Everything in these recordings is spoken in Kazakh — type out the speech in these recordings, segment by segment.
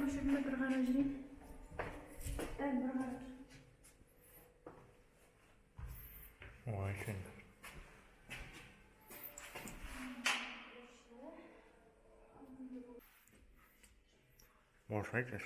Ошо жерге bir карап жүрейин. Дәл bir карап. Ой, şimdi. Boş ver.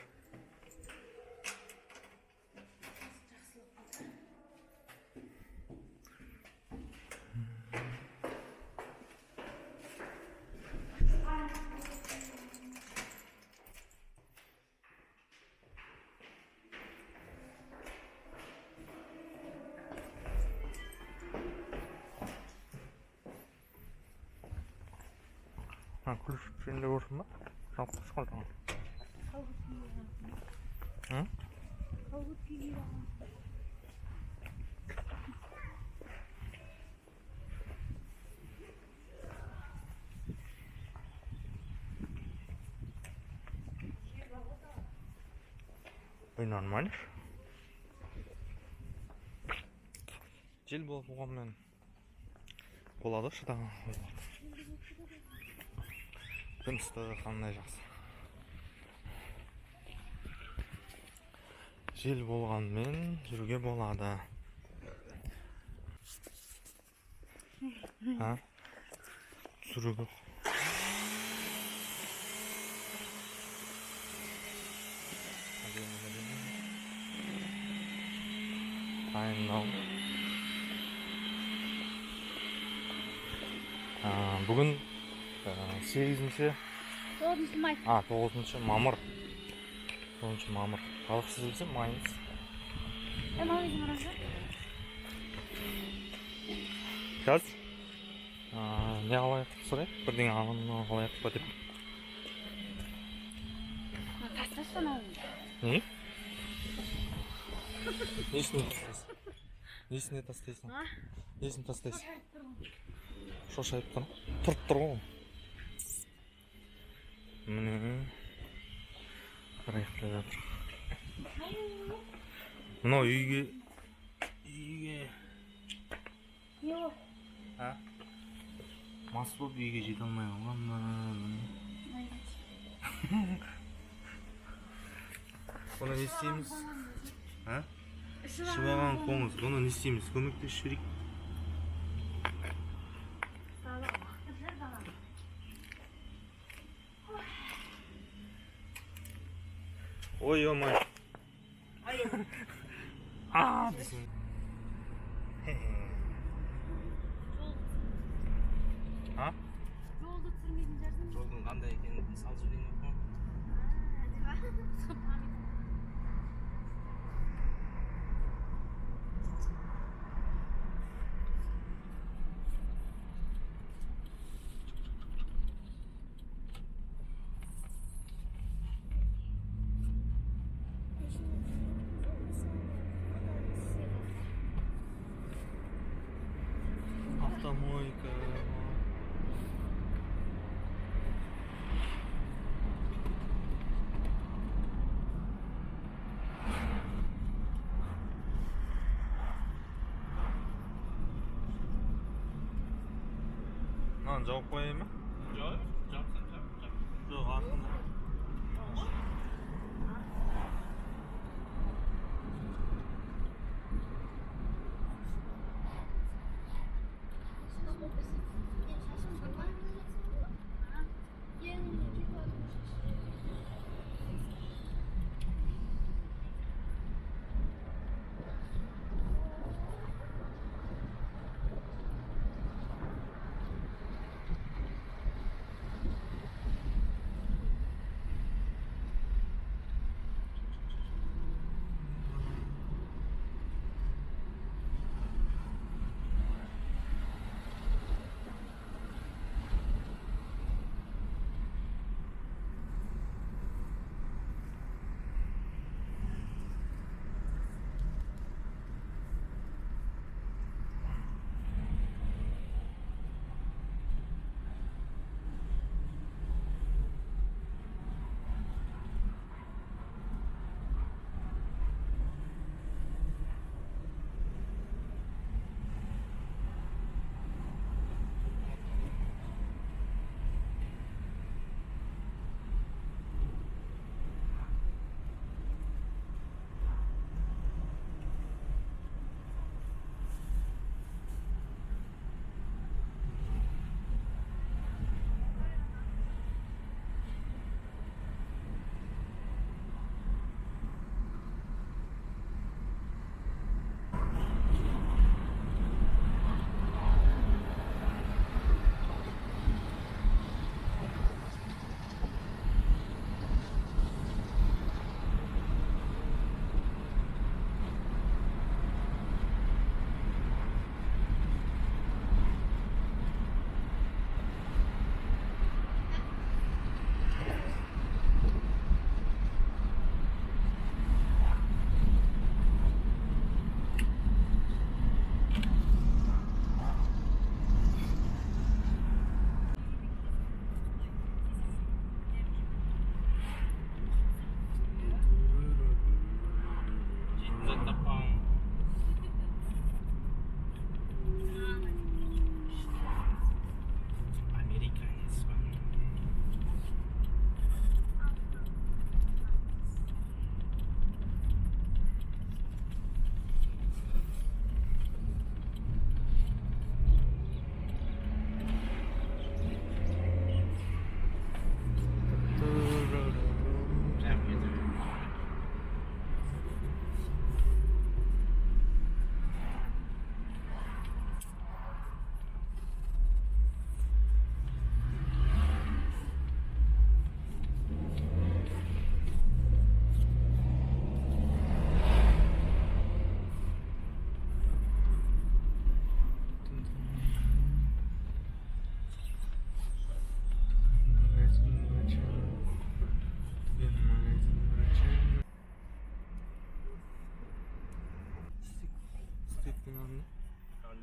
Ha, kuliş içinde vursun bak. Yapmış kaldı. Hı? Bu normal. Жел болып болғанмен болады шыдаған. Күн ыстығы қандай жақсы. Жел болғанмен жүруге болады. Ha? Түсіруге. Бүгін 8-ші 9 май. 9-ші мамыр. 9-ші мамыр. Қалықсыз білсем, майымыз. Мамызым арасы. Қазір не қалайық сұрайық? Бірден ағынына қалайық па деп. Тастасын ауын. Не? Несіне тастайсың? Несіне тастайсың? Шошайып тұр. Тұрып тұр ғой. Міне. Райықтап жатыр. Мынау үйге. Не ол? Ha? Мас болып үйге жете алмай қалған. Бұны не істейміз? Шыбаған қоңыз. Бұны не істейміз? Көмектесіп жіберейік. Ой, ой-ой. Десің. Ha? Жолды түсірмейтін жерсің. Жолдың қандай екенін салып жіберейін деп қой. Автомойка. Lan cevap koyayım mı? Yok, cevap. Yok, aslında.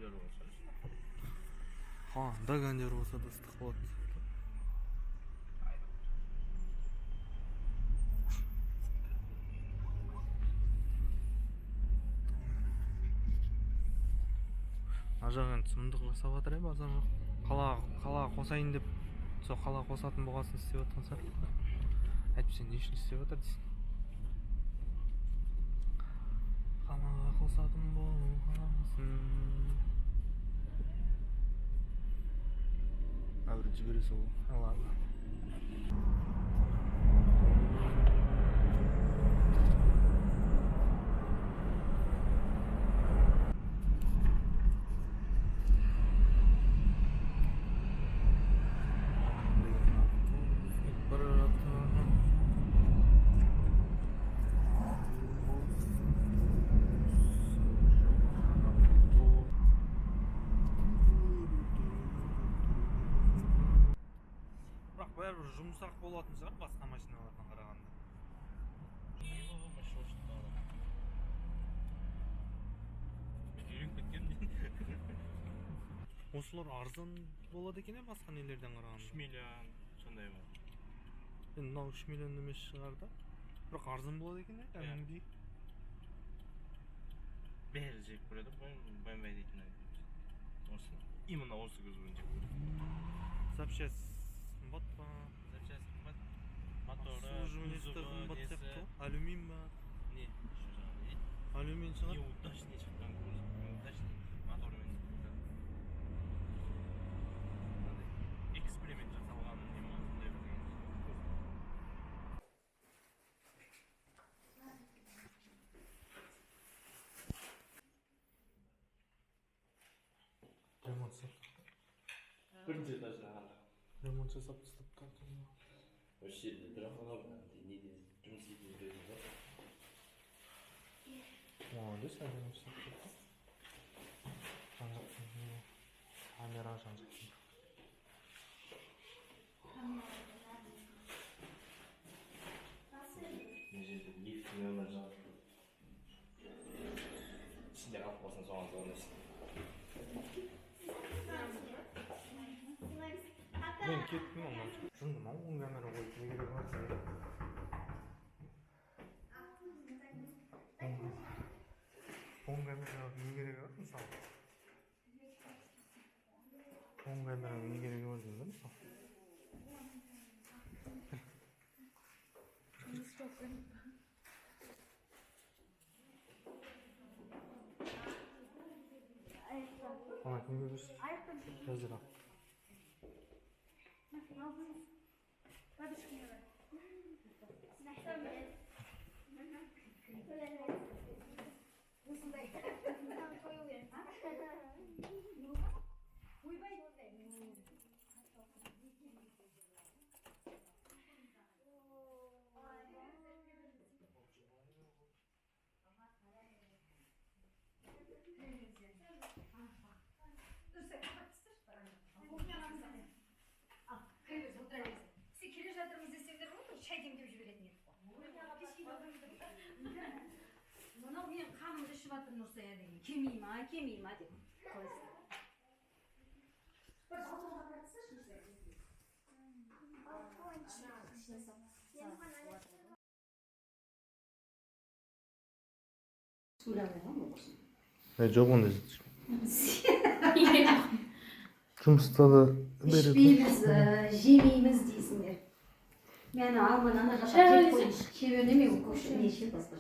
ko'ndör bo'lsa. Ha, da ko'ndör bo'lsa da ыстық болады. Ажақ енді сұмдық жасап жатыр базар жоқ. Қалаға қосайын деп, сол қалаға қосатын болғасын істеп жатқан шығар. Әйтпесе не үшін істеп жатыр дейсің? Қалаға қосатын болғасын. Әуір жібересі ол. Ладно. Бірақ бәрібір жұмсақ болатын шығар басқа машиналардан қарағанда. Үйреніп кеткен мен. Осылар арзан болады екен басқа нелерден қарағанда. 3 миллион сондай бар. Енді мынау 3 миллион емес шығар да. Бірақ арзан болады екен кәдімгідей. Бәрі жеп көреді, бай дейтін осы. Именно осы көзбен жеп көреді. Запчасть қымбат па? Запчасть қымбат. Моторы, Обслуживаниесі қымбат сияқты. Алюмин ба? Не? Şu жаңағы не? Алюмин шығар. Неудачный шыққан көзі. Неудачный мотормен. Эксперимент жасалған не ма? Сондай бір. Ремонт жасап. Бірінші этаж жаңағы. Ремонт жасап тастапты. Осы жерде бірақ ана неде жұмыс істейтін жерде бар. Молодец, әдемі жасап кетті. Камера жан-жақты. Мына жерде лифт нөмір жазып. İçinde қалып қалсын соған звондайсың. Мен кеттім онан. Шынды ма? Оң камера қойып не керек бар сізге? Оң камераға не керек бар мысалы? Оң камераға не керек бар деймін мысалы? Ана кімге берсін? Жазира. Келе жатырмыз десеңдер ғой, шай демдеп жіберетін едік қой. Мынау мен қанымды ішіп жатыр Нұрсая деген. Келмей ма деп қойсын. Жоқ ондай жұмыста да ішпейміз, жемейміз дейсіңдер. Мені алман ана жаққа жеп қойшы. Шебер неме ол көші, не ішеді басқа